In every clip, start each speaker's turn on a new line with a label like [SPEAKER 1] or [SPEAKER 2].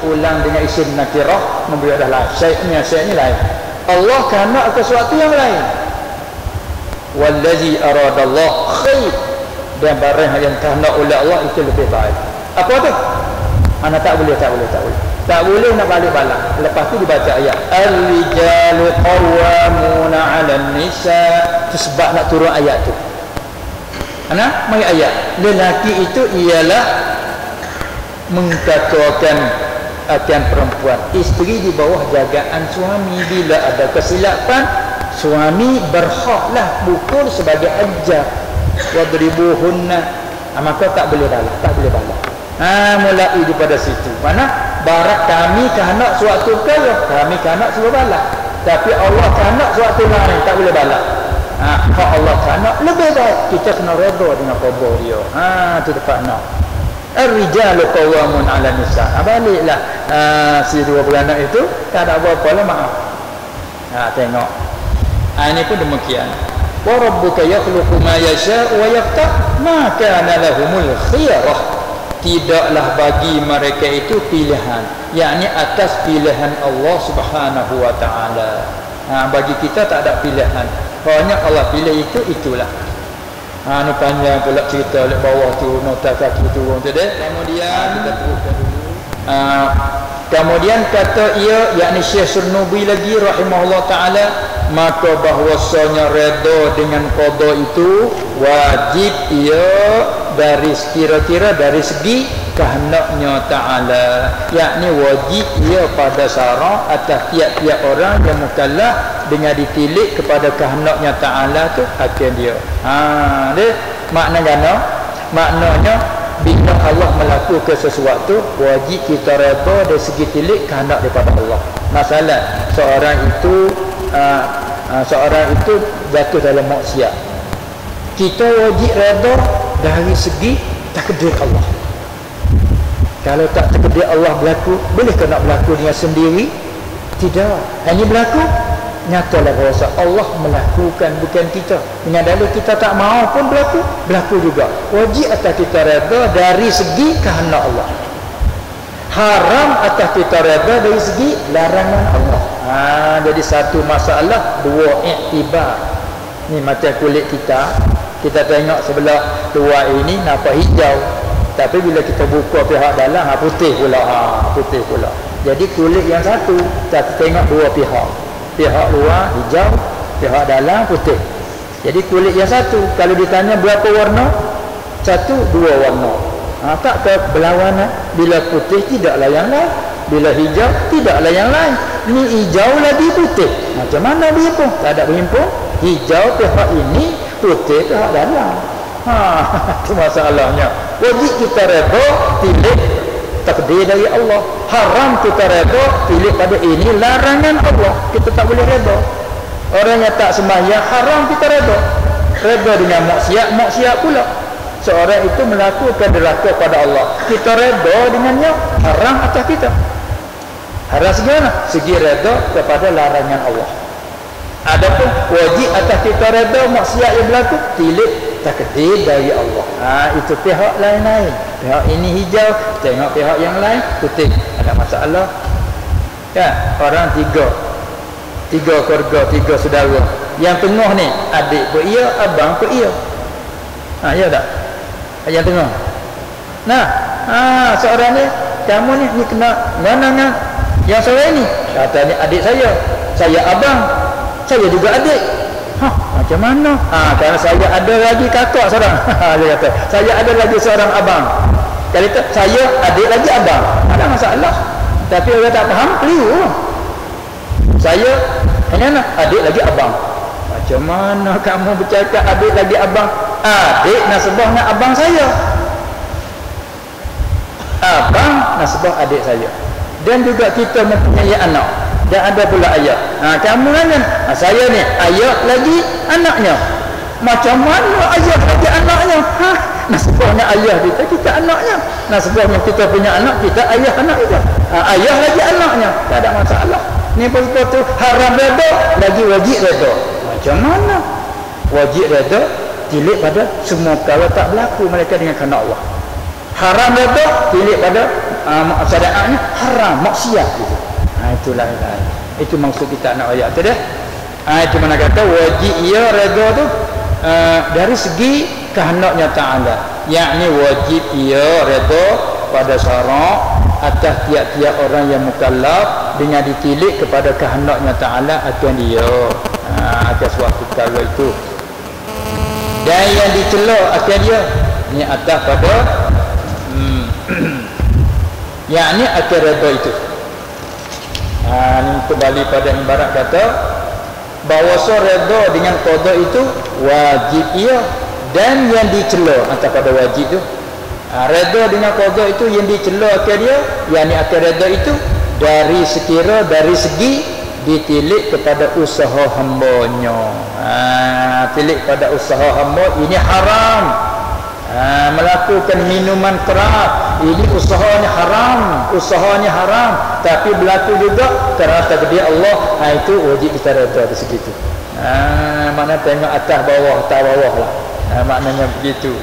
[SPEAKER 1] ulang dengan isim nakirah memberi dah lain. Syai'nya lain. Allah kehendak ke sesuatu yang lain. Wallazi aradallahu khair, dan barang yang kehendak oleh Allah itu lebih baik. Apa tu? Mana tak boleh nak balik balas. Lepas tu dibaca ayat al-rijalu qawwamuna 'alan nisa. Itu sebab nak turun ayat tu. Ana mai ayat lelaki itu ialah mengkatakan akan perempuan, isteri di bawah jagaan suami. Bila ada kesilapan, suami berhaklah pukul sebagai ajar. Wadribuhunna, maka tak boleh balas. Mulai daripada situ. Mana barat kami kehendak suatu perkara, kami kehendak suruh balas. Tapi Allah kehendak suatu lain, tak boleh balas. Hak Allah kehendak lebih baik, kita kena redha dengan qada dia. Tu tepat nak. Ar-rijalu qawwamun 'ala nisa. Baliklah si dua beranak itu tak ada apa-apa lah, maaf. Tengok. Ini pun demikian. Wa rabbuka yakhluqu ma yasha'u wa yaqtar ma kana lahumul khiyarah. Tidaklah bagi mereka itu pilihan, yakni atas pilihan Allah Subhanahu wa taala. Bagi kita tak ada pilihan. Hanya Allah pilih itulah. Ni panjang pula cerita oleh bawah tu, nota kaki turun tu deh. Kemudian kita teruskan dulu. Kemudian kata ia, yakni Syekh Surnubi lagi rahimahullah taala, maka bahwasanya redha dengan qada itu wajib ia dari kira-kira dari segi kehendaknya taala, yakni wajib ia pada syarak atas tiap-tiap orang yang mukallaf dengan ditilik kepada kehendaknya taala tu akan dia. Dia maknanya bila Allah melakukan sesuatu wajib kita redha dari segi tilik kehendak daripada Allah. Masalah seorang itu jatuh dalam maksiat, kita wajib redha dari segi takdir Allah. Kalau tak takdir Allah berlaku, boleh ke nak berlaku dengan sendiri? Tidak. Hanya berlaku nyatalah bahawa Allah melakukan, bukan kita. Dengan dalil kita tak mahu pun berlaku juga. Wajib atas kita redha dari segi kehendak Allah. Haram atas kita redha dari segi larangan Allah. Jadi satu masalah, dua iktibar. Ni macam kulit kita tengok sebelah luar ini nampak hijau, tapi bila kita buka pihak dalam putih pula. Jadi kulit yang satu, kita tengok dua pihak luar hijau, pihak dalam putih. Jadi kulit yang satu, kalau ditanya berapa warna, satu dua warna. Tak ke berlawanan. Bila putih tidaklah yang lain, bila hijau tidaklah yang lain. Ini hijau lagi putih, macam mana berhimpun? Tak ada berhimpun. Hijau pihak ini, putih pihak dalam. Itu masalahnya. Wajib kita redha tilik takdir dari Allah. Haram kita redha tilik pada ini larangan Allah. Kita tak boleh redha. Orang yang tak sembahyang haram kita redha dengan maksiat pula. Seorang itu melakukan derhaka pada Allah, kita redha dengannya, haram atas kita. Haram segi mana? Segi redha kepada larangan Allah. Adapun wajib atas kita redha maksiat yang berlaku, tilik takdir dari Allah. Itu pihak lain-lain. Pihak ini hijau, tengok pihak yang lain putih. Ada masalah. Orang tiga keluarga, tiga saudara. Yang tengah ni adik pun iya, abang pun iya. Ya tak? Yang tengah. Seorang ni, kamu ni kena mana yang seorang ni. Kata ni adik saya abang, saya juga adik. Macam mana? Kerana saya ada lagi kakak seorang. Dia kata, saya ada lagi seorang abang. Kalau itu, saya adik lagi abang. Ada masalah. Tapi orang tak faham, keliru. Saya hanya adik lagi abang. Macam mana kamu bercakap adik lagi abang? Adik nasabahnya abang saya, abang nasabah adik saya. Dan juga kita mempunyai anak, dan ada pula ayah. Kamu kan saya ni ayah lagi anaknya. Macam mana ayah lagi anaknya? Nasabahnya ayah kita anaknya. Nasabahnya kita punya anak, kita ayah anak kita. Ayah lagi anaknya, tak ada masalah. Ni betul tu haram redha lagi wajib redha. Macam mana? Wajib redha tilik pada semua perkara tak berlaku mereka dengan kehendak Allah. Haram redha tilik pada syariat ni haram, maksiat gitu. Itulah itu maksud kita nak ayat tu dah. Itu mana kata wajib ia redha tu dari segi kehendaknya Ta'ala, yakni wajib ia redha pada syarak atas tiap-tiap orang yang mukallaf dengan ditilik kepada kehendaknya Ta'ala akan dia atas suatu perkara itu, dan yang dicela akan dia ni atas pada yakni akan redha itu. Ni kembali pada ibarat kata bahawa redha dengan qada itu wajib ia, dan yang dicela atas pada wajib tu redha dengan qada itu yang dicela akan dia, yakni akan redha itu dari segi ditilik kepada usaha hambanya. Tilik pada usaha hamba ini haram. Melakukan minuman keras ini usahanya haram, tapi berlaku juga kerana takdir Allah. Itu wajib kita redha di segitu. Makna tengok atas bawah lah. Maknanya begitu.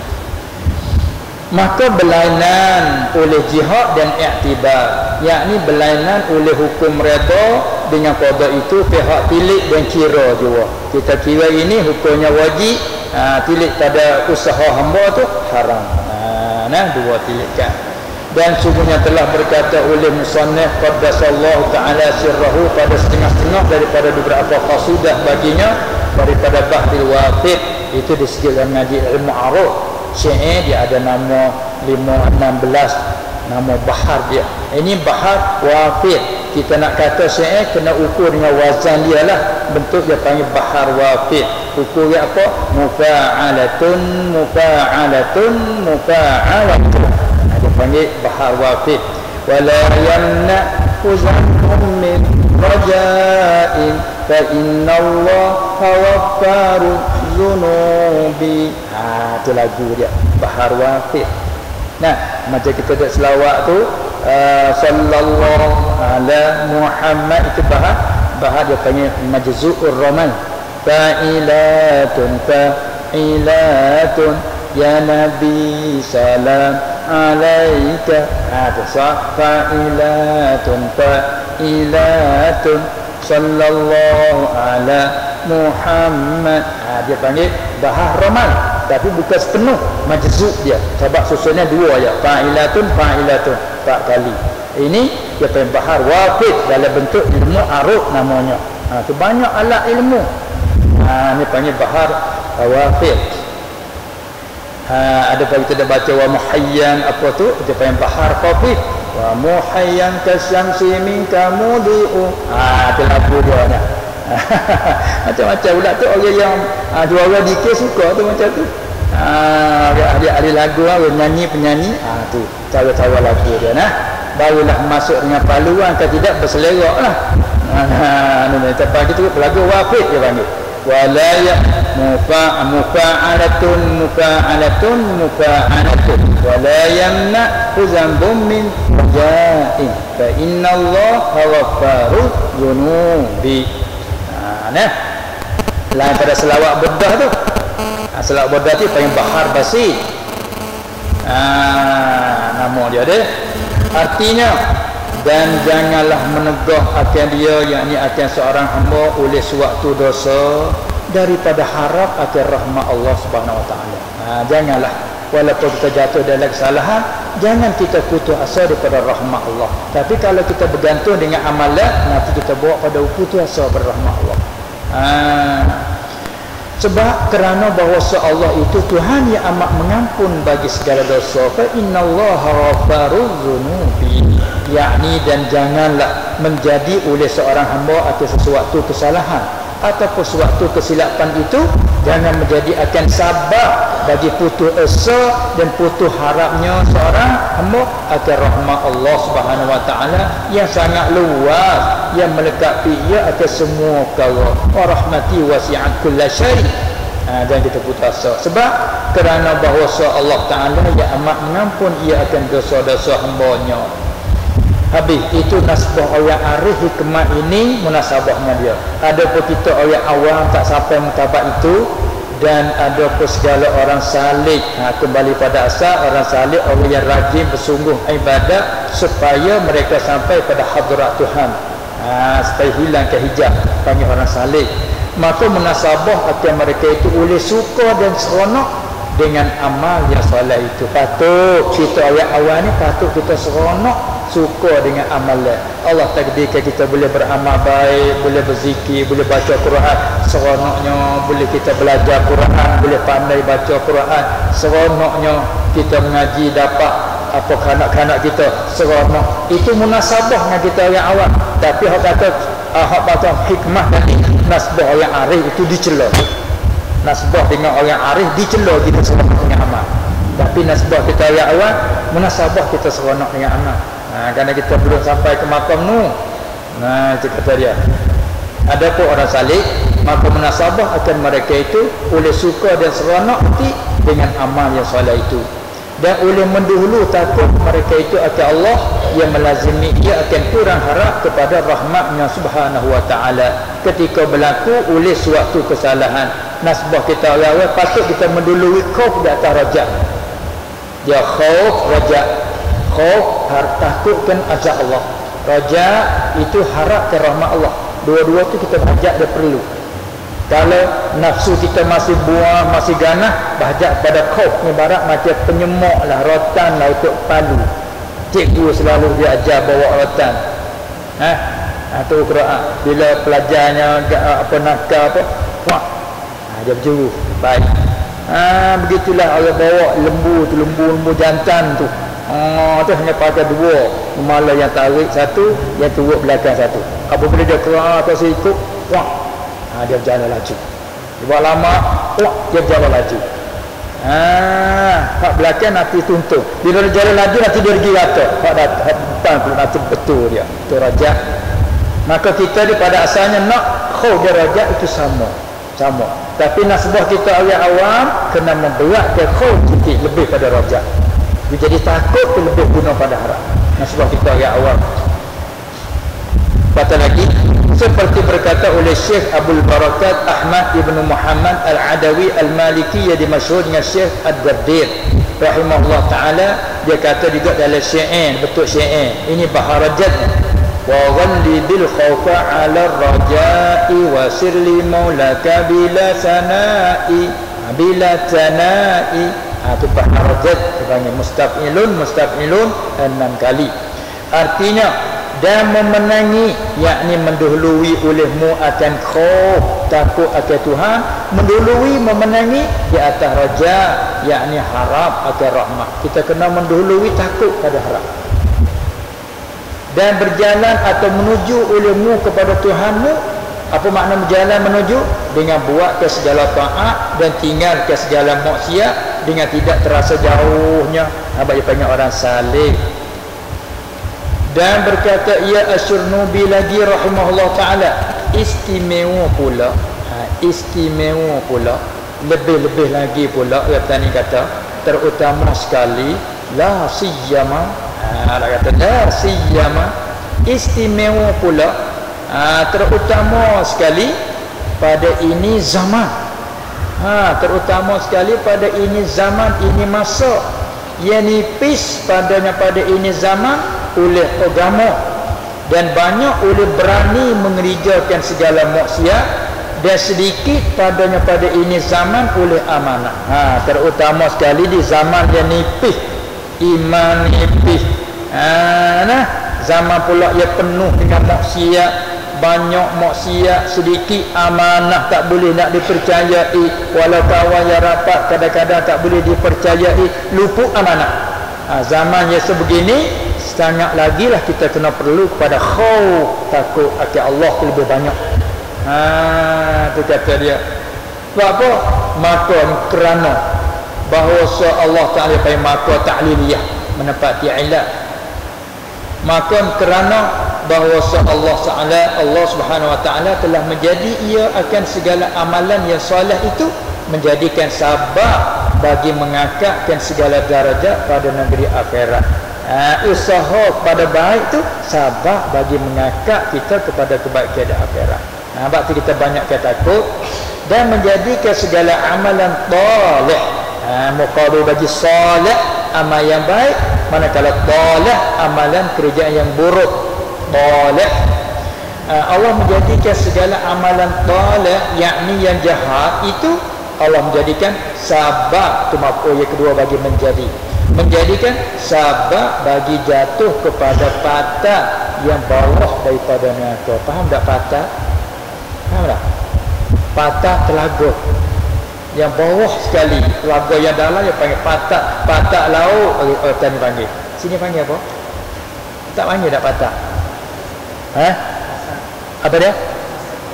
[SPEAKER 1] Maka berlainan oleh jihad dan i'tibar, yakni berlainan oleh hukum redha dengan qada itu pihak tilik dan kira juga. Kita kira ini hukumnya wajib, tilik pada usaha hamba tu haram. Dua tilikan. Dan sungguhnya telah berkata oleh musannif qaddasallahu ta'ala sirrahu pada setengah-setengah daripada beberapa qasidah baginya daripada Bahrul Wafid. Itu di segi ngaji ilmu arud syair dia ada nama 516 nama bahar dia. Ini bahar wafid. Kita nak kata syair kena ukur dengan wazan dia lah, bentuk dia panggil bahar wafid. Ukur dia apa? Mufa'alatun dia panggil bahar wafid. Wala yamna uzanhum min raja'in fa inna Allah ghaffaru dzunubi. Itu lagu dia bahar wafid. Macam kita ada selawat tu sallallahu ala Muhammad, itu bahar dia panggil majzu'ur ramal. Fa'ilatun ya Nabi salam alaika. Fa'ilatun sallallahu ala Muhammad. Dia panggil bahar ramal, tapi bukan sepenuh majzub dia, sebab susunnya dua ya, fa'ilatun 4 kali. Ini dia panggil bahar wafid dalam bentuk ilmu arud namanya. Tu banyak alat ilmu. Ni panggil bahar wafid. Ada pagi kita dah baca wa muhayyan apa tu, dia panggil bahar wafid. Wa muhayyan kasyamsi minka mudi'u. Itu lagu dia dah. Macam-macam pula tu orang yang dua orang dikir suka tu macam tu. Ahli lagu nyanyi penyanyi tu cara-cara lagu dia barulah masuk dengan paluan, kalau tidak berselerak lah. Tapi itu lagu wafid dia panggil. Wala ya mufa'alatun wala yamna huzambum min ja'in fa inna Allah ghaffaru dzunubi. Lain pada selawat Buddha tu. Selawat Buddha tu panggil bahar basit. Nama dia ada. Artinya, dan janganlah menegah akan dia, yakni akan seorang hamba oleh suatu dosa daripada harap akan rahmat Allah Subhanahu Wa Taala. Janganlah, walaupun kita jatuh dalam kesalahan, jangan kita putus asa daripada rahmat Allah. Tapi kalau kita bergantung dengan amalan, nanti kita bawa pada putus asa daripada rahmat Allah. Sebab kerana bahawa Allah itu Tuhan yang amat mengampun bagi segala dosa. Fa innallaha ghaffaruz dzunubi, yakni dan janganlah menjadi oleh seorang hamba atas sesuatu kesalahan ataupun suatu kesilapan itu jangan menjadi akan sabab bagi putus asa dan putus harapnya seorang hamba akan rahmat Allah Subhanahu Wa Taala yang sangat luas, yang melengkapi ia akan semua perkara. Wa rahmati wasi'at kulla syai'. Dan kita putus asa sebab kerana bahawa Allah Taala yang amat mengampun ia akan dosa-dosa hamba-Nya. Habis itu nasbah orang arif hikmah ini munasabahnya dia. Adapun kita orang awam tak sampai mutabak itu, dan ada pun segala orang salih. Kembali pada asal, orang salih orang yang rajin bersungguh ibadat supaya mereka sampai pada hadrat Tuhan, supaya hilang kehijab, panggil orang salih. Maka munasabah akan mereka itu oleh suka dan seronok dengan amal yang soleh itu. Patut kita ayat awal ni, patut kita seronok suka dengan amalan. Allah takdirkan kita boleh beramal baik, boleh berzikir, boleh baca Quran, seronoknya boleh kita belajar Quran, boleh pandai baca Quran, seronoknya kita mengaji dapat apa kanak-kanak kita, seronok. Itu munasabah dengan kita yang awal. Tapi hak kata hikmah tadi, nasbah yang arif itu dicela. Nasbah dengan orang arif dicela kita seronok dengan amal. Tapi nasbah kita yang awal, munasabah kita seronok dengan amal. Kerana kita belum sampai ke makam tu. Itu kata dia. Adapun orang salih, maka munasabah akan mereka itu oleh suka dan seronok hati dengan amal yang soleh itu, dan oleh mendahulu takut mereka itu akan Allah yang melazimi ia akan kurang harap kepada rahmatnya subhanahu wa ta'ala ketika berlaku oleh suatu kesalahan. Nasbah kita awal patut kita mendahului khauf di atas rajak. Dia khauf, rajak. Khauf takutkan azab Allah, rajak itu harap ke rahmat Allah. Dua-dua tu kita bahajak dia perlu. Kalau nafsu kita masih buah, masih ganah, bahajak pada khauf ni barat macam penyemok lah, rotan lah untuk palu. Cikgu selalu dia ajar bawa rotan. Tu Quran. Bila pelajarnya apa nakal apa, wah, dia berjuru baik. Begitulah Allah bawa lembu jantan tu. Tu hanya pakai dua, kepala yang tarik satu, yang turut belakang satu. Apabila dia keluar atau ikut, wah, dia berjalan laju. Dia buat lama, wah, dia berjalan laju. Hak belakang nanti tuntun. Bila dia jalan laju nanti dia pergi rata. Hak depan pun nanti betul dia. Itu rajak. Maka kita ni pada asalnya nak khauf dia rajak itu sama. Tapi nasbah kita awam kena memberatkan khauf sikit lebih pada rajak. Dia jadi takut tu lebih guna pada harap. Nasbah kita awam. Kata lagi, seperti berkata oleh Syekh Abdul Barakat Ahmad ibn Muhammad Al-Adawi Al-Maliki yang dimasyhur dengan Syekh Ad-Dardir rahimahullah ta'ala. Dia kata juga dalam syair, betul syair ini baharajat, wa ghalli bil khawfa ala raja'i wa sirli maulaka bila sana'i itu baharajat sebagai mustaf'ilun 6 kali. Artinya dan memenangi, yakni mendahului olehmu akan khauf, takut akan Tuhan, mendahului memenangi di atas raja, yakni harap akan rahmat. Kita kena mendahului takut pada harap, dan berjalan atau menuju olehmu kepada Tuhanmu. Apa makna berjalan menuju? Dengan buat ke segala taat dan tinggal ke segala maksiat dengan tidak terasa jauhnya. Abang panggil orang saleh. Dan berkata ia Asyurnubi lagi rahimahullah ta'ala, istimewa pula, lebih-lebih lagi pula kata ni, kata terutama sekali la siyama, istimewa pula, terutama sekali pada ini zaman, terutama sekali pada ini zaman, ini masa yang nipis padanya pada ini zaman oleh agama, dan banyak oleh berani mengerjakan segala maksiat, dan sedikit padanya pada ini zaman oleh amanah. Terutama sekali di zaman yang nipis, iman nipis, zaman pula ia penuh dengan maksiat, banyak maksiat, sedikit amanah, tak boleh nak dipercayai. Walau kawan yang rapat kadang-kadang tak boleh dipercayai, luput amanah. Zaman yang sebegini, sangat lagi lah kita kena perlu kepada khauf, takut akan Allah lebih banyak. Itu kata dia. Sebab apa? Maka kerana bahawa Allah Ta'ala pakai maka ta'liliyah menepati ilat. Maka kerana bahawa Allah Subhanahu Wa Ta'ala telah menjadi ia akan segala amalan yang soleh itu menjadikan sabab bagi mengangkatkan segala darajat pada negeri akhirat. Usaha pada baik tu sabab bagi mengangkat kita kepada kebaikan di akhirat. Waktu kita banyakkan takut dan menjadikan segala amalan talih. Muqabil bagi salih, amal yang baik, manakala talih, amalan kerjaan yang buruk. Talih, Allah menjadikan segala amalan talih, yakni yang jahat itu Allah menjadikan sabab, itu maf'ul yang kedua bagi menjadikan sabab bagi jatuh kepada patah yang bawah daripada neraka. Faham tak patah? Faham tak? Patah telaga yang bawah sekali, telaga yang dalam yang panggil patah laut. Tadi panggil, sini panggil apa? Tak panggil tak patah? Apa dia?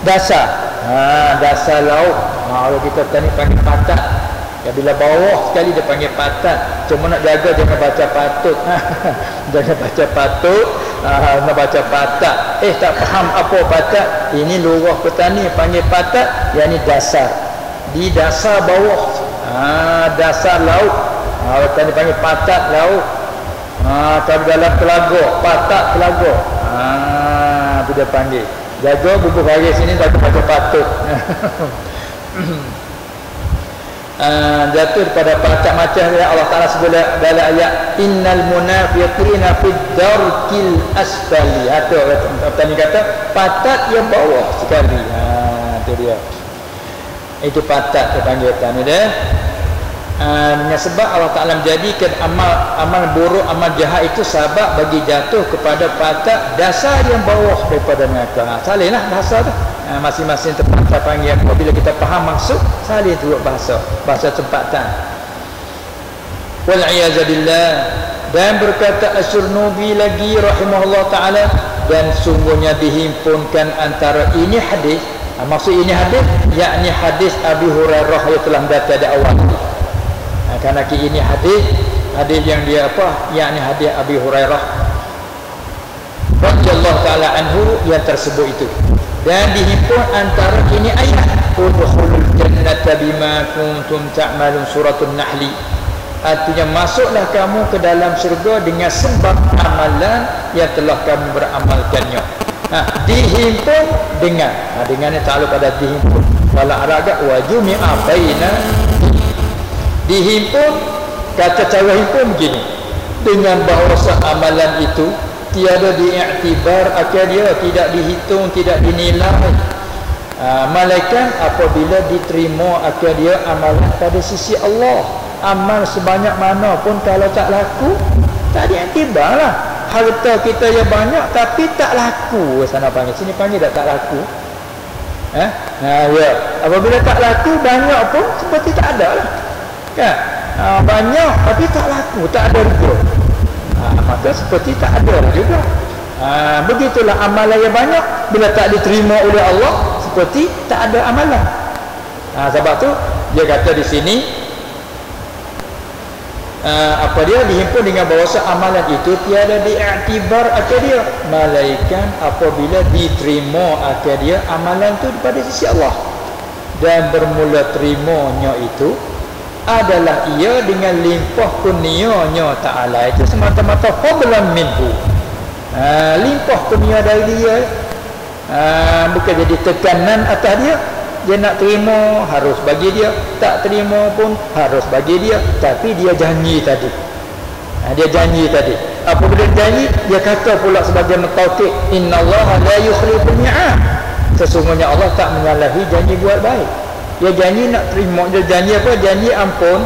[SPEAKER 1] Dasar. Dasar laut. Kalau kita tadi panggil patah. Ya, bila bawah sekali dia panggil patah. Cuma nak jaga jangan baca patut. Jangan baca patut, nak baca patah. Tak faham apa patah. Ini lurah petani panggil patah, yakni dasar. Di dasar bawah. Dasar laut. Petani panggil patah laut. Kalau dalam telaga, patah telaga. Itu dia panggil. Jaga bubuh baris sini tak baca patut. Jatuh pada patah macam Allah Ta'ala sebut dalam ayat innal munafiqina fid darkil asfali. Tadi kata patah yang bawah sekali. Itu dia. Itu patah terpanggil tadi dia. Dengan sebab Allah Ta'ala menjadikan amal buruk, amal jahat itu sebab bagi jatuh kepada patah dasar yang bawah daripada neraka. Salihlah bahasa tu. Masing-masing tempat panggil apabila kita faham maksud, salih turut bahasa tempatan. Wal'iyazabillah. Dan berkata As-Surnubi lagi rahimahullah ta'ala, dan sungguhnya dihimpunkan antara ini hadis. Maksud ini hadis, yakni hadis Abi Hurairah yang telah data di awal. Kerana ini hadis yang dia apa, yakni hadis Abi Hurairah radhiyallahu ta'ala anhu yang tersebut itu. Dan dihimpun antara ini ayat udkhulul jannata bima kuntum ta'malun, suratul Nahl. Artinya masuklah kamu ke dalam syurga dengan sebab amalan yang telah kamu beramalkannya. Dihimpun dengan dengannya ta'aluk pada dihimpun wala araga wa jumi'a baina. Dihimpun, kata cara himpun begini, dengan bahawa amalan itu tiada diiktibar akan dia, tidak dihitung, tidak dinilai. Malaikat apabila diterima akan dia amalan pada sisi Allah, amal sebanyak mana pun kalau tak laku, tak diiktibar lah. Harta kita yang banyak tapi tak laku, sana panggil, sini panggil tak laku. Ya. Apabila tak laku, banyak pun seperti tak ada lah. Kan? Banyak tapi tak laku, tak ada juga. Maka seperti tak ada juga. Begitulah amalan yang banyak bila tak diterima oleh Allah, seperti tak ada amalan. Sebab tu dia kata di sini apa dia dihimpun dengan bahasa amalan itu tiada diiktibar akan dia, malaikat apabila diterima akan dia amalan itu daripada sisi Allah, dan bermula terimanya itu adalah ia dengan limpah kurnianya Ta'ala. Itu semata-mata fadlan minhu, limpah kurnia dari dia, bukan jadi tekanan atas dia. Dia nak terima harus bagi dia, tak terima pun harus bagi dia. Tapi dia janji tadi, dia janji tadi. Apabila dia janji, dia kata pula sebagai mentauhid, innallaha la yukhliful mi'ad, sesungguhnya Allah tak menyalahi janji buat baik. Dia janji nak terima, dia janji apa? Janji ampun.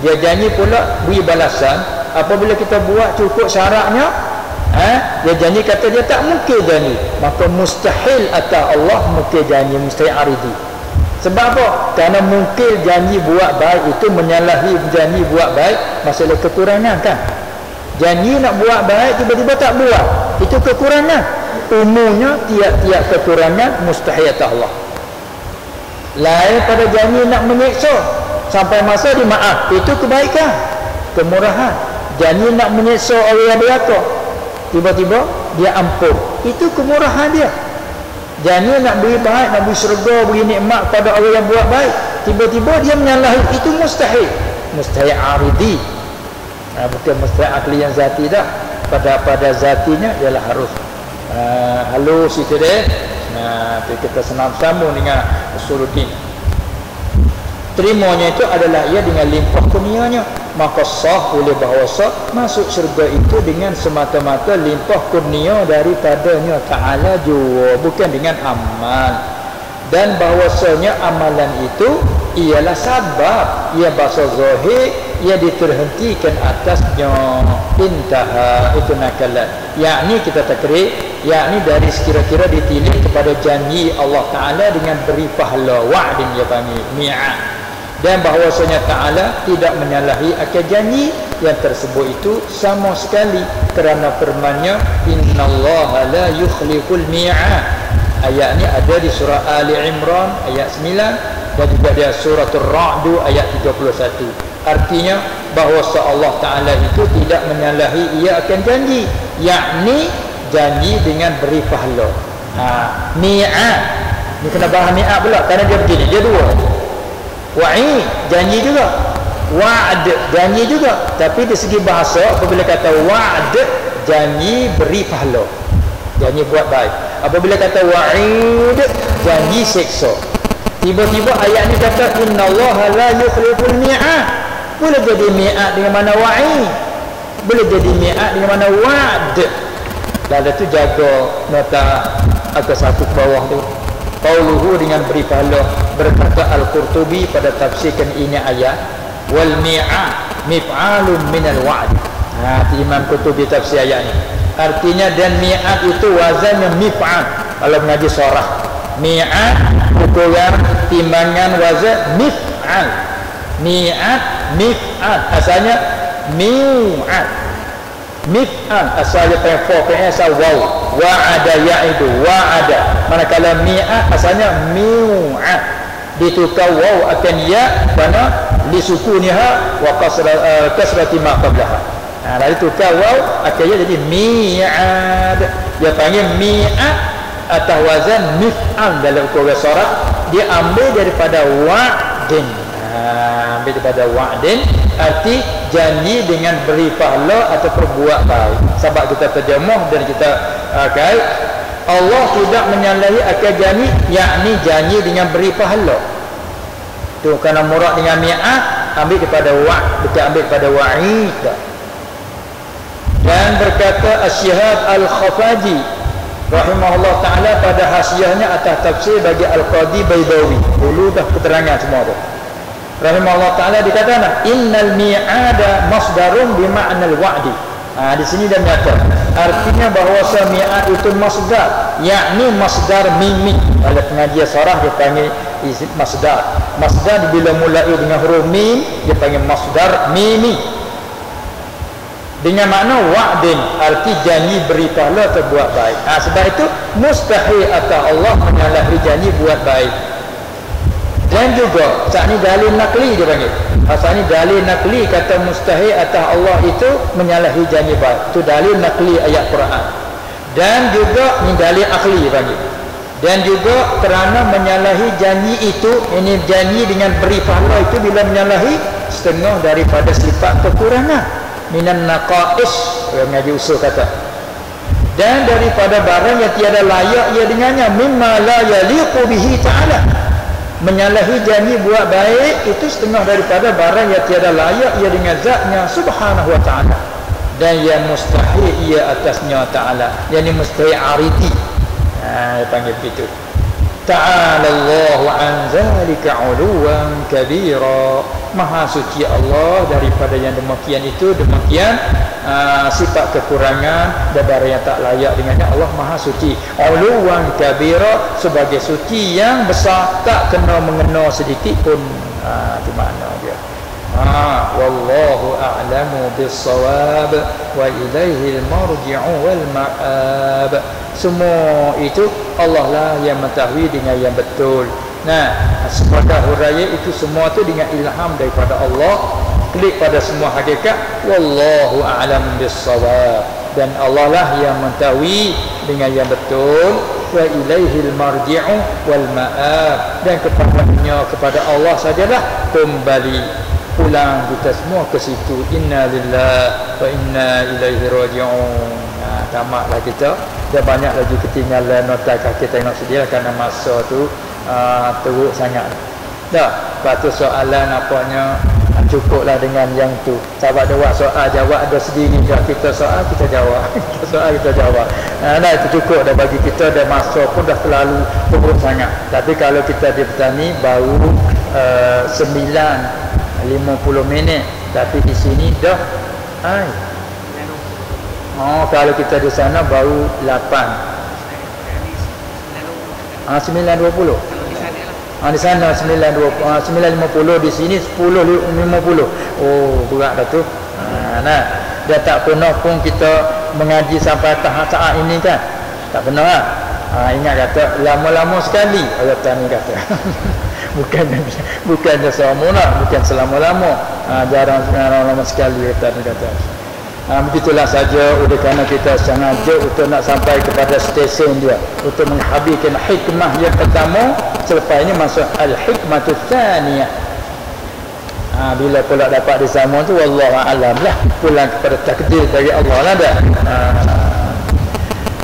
[SPEAKER 1] Dia janji pula beri balasan apabila kita buat cukup syaratnya. Dia janji, kata dia tak mungkin janji, maka mustahil atas Allah mungkin janji, mustahil aridi. Sebab apa? Kerana mungkin janji buat baik itu menyalahi janji buat baik, masalah kekurangan kan. Janji nak buat baik tiba-tiba tak buat, itu kekurangan. Umumnya tiap-tiap kekurangan mustahil atas Allah. Lain pada janji nak menyeksa sampai masa dimaaf, itu kebaikan, kemurahan. Janji nak menyeksa orang yang berlaku, tiba-tiba dia ampun, itu kemurahan dia. Janji nak beri baik, nak beri syurga, beri nikmat pada orang yang buat baik, tiba-tiba dia menyalahi, itu mustahil. Mustahil aridi, bukan mustahil akli yang zati dah. Pada zatinya ialah harus halus itu dia. Nah, kita senam sambung dengan usuluddin. Terimanya itu adalah ia dengan limpah kurnianya, maka sah boleh bahawasa masuk syurga itu dengan semata-mata limpah kurnia daripadanya Ta'ala jua, bukan dengan amal. Dan bahawasanya amalan itu ialah sabab, ia bahasa zahir, ia diterhentikan atasnya. Intaha, itu nakalat, yakni kita takrir, yakni dari sekira-kira ditilik kepada janji Allah Ta'ala dengan beri pahala, wa'din dia panggil mi'ad. Dan bahawasanya Ta'ala tidak menyalahi akal janji yang tersebut itu sama sekali, kerana firman-Nya innallaha la yukhliful mi'ad. Ayat ni ada di surah Ali Imran ayat 9 dan juga di surah Ar-Ra'd ayat 31. Artinya bahawasa Allah Ta'ala itu tidak menyalahi ia akan janji, yakni janji dengan beri pahala. Mi'ad ni kena faham mi'ad pula, kerana dia begini, dia dua. Wa'id janji juga, wa'd janji juga, tapi di segi bahasa apabila kata wa'd janji beri pahala, janji buat baik. Apabila kata wa'id janji seksa. Tiba-tiba ayat ni kata innallaha la yukhliful mi'ad. Boleh jadi mi'ad dengan mana wa'id, boleh jadi mi'ad dengan mana wa'd. Lalu tu jaga nota atas satu ke bawah tu. Qauluhu dengan beri pahala, berkata Al-Qurtubi pada tafsirkan ini ayat, wal mi'ad mif'alun minal wa'd. Imam Qurtubi tafsir ayat ni, artinya dan mi'ad itu wazannya mif'al. Kalau mengaji sorah, mi'ad ukuran timbangan wazan mif'al. Mi'ad mif'al, asalnya mi'ad. Mif'al asalnya fa asal waw, wa'ada ya'idu wa'ada. Manakala mi'ad asalnya mi'ad, ditukar waw akan ya kerana lisukuniha wa kasrati ma qablaha. Lalu tukar waw akan ya jadi mi'ad. Dia panggil mi'ad atas wazan mif'al dalam ukuran sorah. Dia ambil daripada wa'din. Ambil daripada wa'din, arti janji dengan beri pahala atau perbuat baik. Sebab kita terjemah dan kita kait, Allah tidak menyalahi akal janji, yakni janji dengan beri pahala. Tu kerana murad dengan mi'ad ambil daripada wa'd, bukan ambil daripada wa'id. Dan berkata Asy-Syihab Al-Khafaji rahimahullah ta'ala pada hasiahnya atas tafsir bagi Al-Qadi Baidawi, dulu dah keterangan semua tu, rahimahullah ta'ala dikatakan innal mi'ada masdarun bima'nal wa'di. Di sini dia menyatakan artinya bahawasa mi'ad itu masdar, yakni masdar mimi. Kalau pengajian sarah dia panggil masdar. Masdar bila mulai dengan huruf mim dia panggil masdar mimi, dengan makna wa'din, arti janji beri pahala atau buat baik. Sebab itu mustahil atas Allah menyalahi janji buat baik. Dan juga saat ni dalil nakli dia panggil. Saat ni dalil nakli kata mustahil atas Allah itu menyalahi janji baik. Itu dalil nakli ayat Quran. Dan juga ni dalil akhli dia panggil. Dan juga kerana menyalahi janji itu, ini janji dengan beri pahala itu bila menyalahi setengah daripada sifat kekurangan. Minan naqais, orang ngaji usul kata, dan daripada barang yang tiada layak ia dengannya, mimma la yaliqu bihi ta'ala. Menyalahi janji buat baik itu setengah daripada barang yang tiada layak ia dengan zatnya subhanahu wa ta'ala, dan yang mustahil ia atasnya ta'ala, yang mustahil aridi. Dia panggil begitu. Ta'ala Allahu an zalika 'uluwan kabira. Maha suci Allah daripada yang demikian itu, demikian sifat kekurangan dan barang yang tak layak dengannya. Allah Maha suci 'uluwan kabira, sebagai suci yang besar, tak kena mengena sedikit pun. Itu makna dia. Wallahu a'lamu bis-shawab wa ilaihi al-marji'u wal ma'ab. Semua itu Allah lah yang mengetahui dengan yang betul. Sepakat huraya itu semua tu dengan ilham daripada Allah, klik pada semua hakikat. Wallahu a'lam bis-shawab, dan Allah lah yang mengetahui dengan yang betul. Wa ilaihil marji'u wal ma'ab, dan kepada Allah sajalah kembali pulang kita semua ke situ. Inna lillahi wa inna ilaihi raji'un. tamatlah kita. Dan banyak lagi ketinggalan nota kita tengok sedialah kerana masa tu teruk sangat. Dah, lepas tu soalan apanya cukuplah dengan yang tu. Sahabat ada buat soal jawab ada sendiri. Kalau kita soal kita jawab. Kita soal kita jawab. Nah itu cukup dah bagi kita, dan masa pun dah terlalu teruk sangat. Tapi kalau kita di petani baru 9:50 minit, tapi di sini dah kalau kita di sana baru 9:20. Di sana 9:50, di sini 10:50. Oh, berat dah tu. Dia tak pernah pun kita mengaji sampai tahap saat ini kan. Tak pernah lah. Ingat kata lama-lama sekali Allah Ta'ala kata. bukan selama-lama, bukan selama-lama. Jarang lama sekali kata. Begitulah saja. Oleh kerana kita sengaja untuk nak sampai kepada stesen dia, untuk menghabiskan hikmah yang pertama. Selepas ini masuk al-hikmatu tsaniyah. Bila pula dapat di sama tu wallahu a'lam lah, pulang kepada takdir dari Allah lah dah.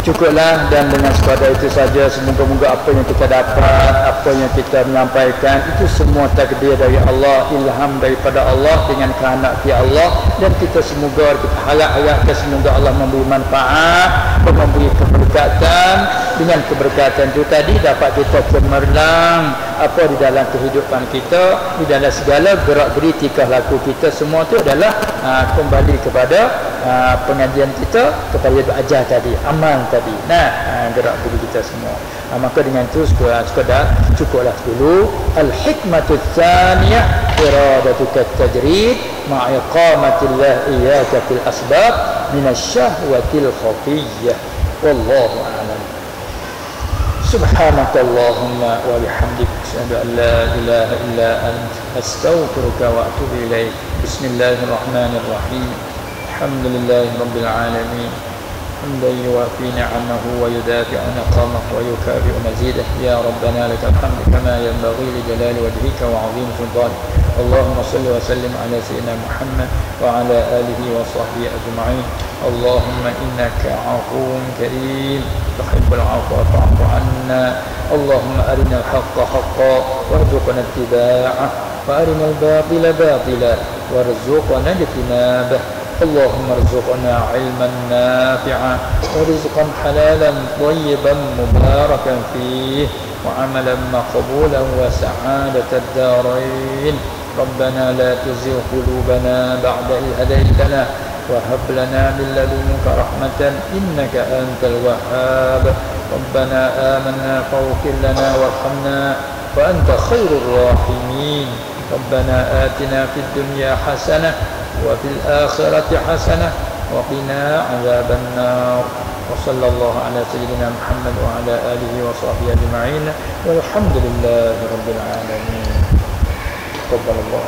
[SPEAKER 1] Cukuplah, dan dengan sekadar itu saja. Semoga-moga apa yang kita dapat, apa yang kita menyampaikan, itu semua takdir dari Allah, ilham daripada Allah dengan kehendak Allah. Dan kita semoga, kita harap-harapkan semoga Allah memberi manfaat, memberi keberkatan. Dengan keberkatan itu tadi dapat kita cemerlang apa di dalam kehidupan kita, di dalam segala gerak-geri tingkah laku kita. Semua itu adalah kembali kepada pengajian kita, kepada ajar tadi, amal tadi. Gerak-geri kita semua. Maka dengan itu sekadar cukuplah dulu. Al-hikmatu tsaniyah iradatuka tajrid ma'iqamatillah iyyaka fil asbab minasyahwatil khafiyyah. Wallahu a'lam. Subhanakallahumma wa bihamdika asyhadu an la ilaha illa anta astaghfiruka wa atubu ilaik. Bismillahirrahmanirrahim. Alhamdulillahi rabbil alamin. حمدا يوافي نعمه ويدافع نقمه ويكافئ مزيده. يا ربنا لك الحمد كما ينبغي لجلال وجهك وعظيم سلطانك. اللهم صل وسلم على سيدنا محمد وعلى آله وصحبه أجمعين. اللهم إنك عفو كريم تحب العفو فاعف عنا. اللهم أرنا الحق حقا وارزقنا اتباعه، وأرنا الباطل باطلا وارزقنا اجتنابه. اللهم ارزقنا علما نافعا ورزقا حلالا طيبا مباركا فيه وعملا مقبولا وسعادة الدارين. ربنا لا تزغ قلوبنا بعد إذ هديتنا وهب لنا من لدنك رحمة إنك أنت الوهاب. ربنا آمنا فاغفر لنا وارحمنا وأنت خير الراحمين. ربنا آتنا في الدنيا حسنة وفي الآخرة حسنة وقنا عذاب النار. وصلى الله على سيدنا محمد وعلى آله وصحبه أجمعين والحمد لله رب العالمين. تقبل الله.